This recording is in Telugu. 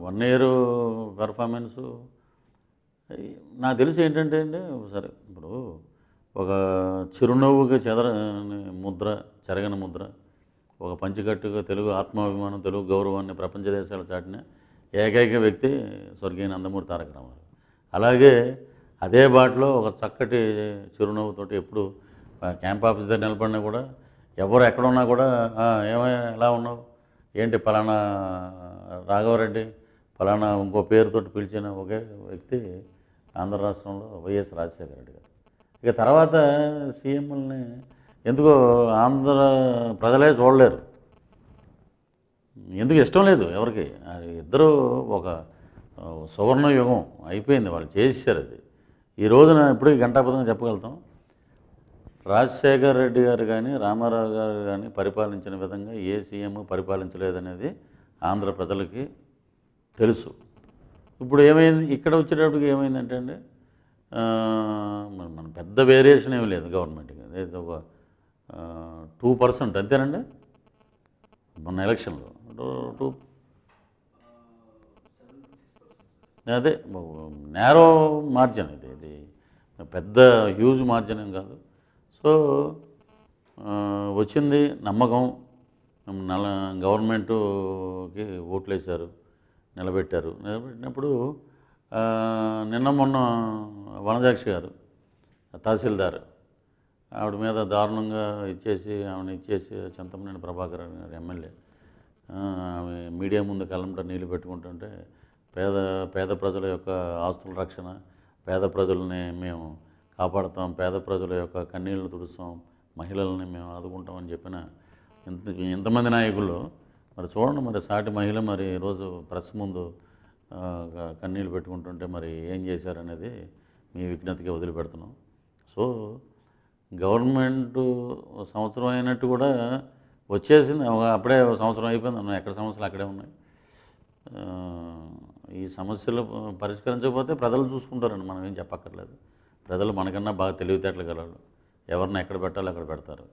1 ఇయర్ పెర్ఫార్మెన్సు నాకు తెలిసి ఏంటంటే అండి, సరే ఇప్పుడు ఒక చిరునవ్వుగా చెదరని ముద్ర, చెరగని ముద్ర, ఒక పంచికట్టుగా తెలుగు ఆత్మాభిమానం, తెలుగు గౌరవాన్ని ప్రపంచ దేశాలు చాటిన ఏకైక వ్యక్తి స్వర్గీయ నందమూరి తారక రామారావు. అలాగే అదే బాటలో ఒక చక్కటి చిరునవ్వుతోటి ఎప్పుడు క్యాంప్ ఆఫీస్ దగ్గర నిలబడినా కూడా ఎవరు ఎక్కడున్నా కూడా ఏమయ్యా ఎలా ఉన్నావు, ఏంటి పలానా రాఘవరెడ్డి, ఫలానా ఇంకో పేరుతోటి పిలిచిన ఒకే వ్యక్తి ఆంధ్ర రాష్ట్రంలో వైఎస్ రాజశేఖర రెడ్డి గారు. ఇక తర్వాత సీఎంలని ఎందుకో ఆంధ్ర ప్రజలే చూడలేరు, ఎందుకు ఇష్టం లేదు ఎవరికి. ఇద్దరు ఒక సువర్ణ యుగం అయిపోయింది, వాళ్ళు చేసేసారు అది. ఈ రోజున ఇప్పటికీ ఘంటాపథంగా చెప్పగలుగుతాం, రాజశేఖర రెడ్డి గారు కానీ రామారావు గారు కానీ పరిపాలించిన విధంగా ఏ సీఎం పరిపాలించలేదనేది ఆంధ్ర ప్రజలకి తెలుసు. ఇప్పుడు ఏమైంది, ఇక్కడ వచ్చేటప్పటికి ఏమైందంటే అండి, మన పెద్ద వేరియేషన్ ఏమీ లేదు గవర్నమెంట్కి. అదే ఒక 2% అంతేనండి మొన్న ఎలక్షన్లో. అదే నేరో మార్జిన్, ఇది పెద్ద హ్యూజ్ మార్జిన్ ఏం కాదు. సో వచ్చింది నమ్మకం, గవర్నమెంటుకి ఓట్లు వేశారు, నిలబెట్టినప్పుడు నిన్న మొన్న వనజాక్షి గారు తహసీల్దార్ ఆవిడ మీద దారుణంగా ఆమెను ఇచ్చేసి చింతమనేని ప్రభాకర్ గారు ఎమ్మెల్యే ఆమె మీడియా ముందు కళ్ళంట నీళ్ళు పెట్టుకుంటుంటే పేద ప్రజల యొక్క ఆస్తుల రక్షణ, పేద ప్రజల్ని మేము కాపాడుతాం, పేద ప్రజల యొక్క కన్నీళ్ళను తుడుస్తాం, మహిళల్ని మేము ఆదుకుంటామని చెప్పిన ఇంతమంది నాయకులు మరి చూడండి, మరి సాటి మహిళ మరి ఈరోజు ప్రెస్ ముందు కన్నీళ్ళు పెట్టుకుంటుంటే మరి ఏం చేశారనేది మీ విజ్ఞతకి వదిలిపెడుతున్నాం. సో గవర్నమెంటు సంవత్సరం అయినట్టు కూడా వచ్చేసింది, అప్పుడే సంవత్సరం అయిపోయింది, ఎక్కడ సమస్యలు అక్కడే ఉన్నాయి. ఈ సమస్యలు పరిష్కరించకపోతే ప్రజలు చూసుకుంటారండి, మనం ఏం చెప్పక్కర్లేదు. ప్రజలు మనకన్నా బాగా తెలివితేటలు గలవాళ్ళు, ఎవరిని ఎక్కడ పెట్టాలో అక్కడ పెడతారు.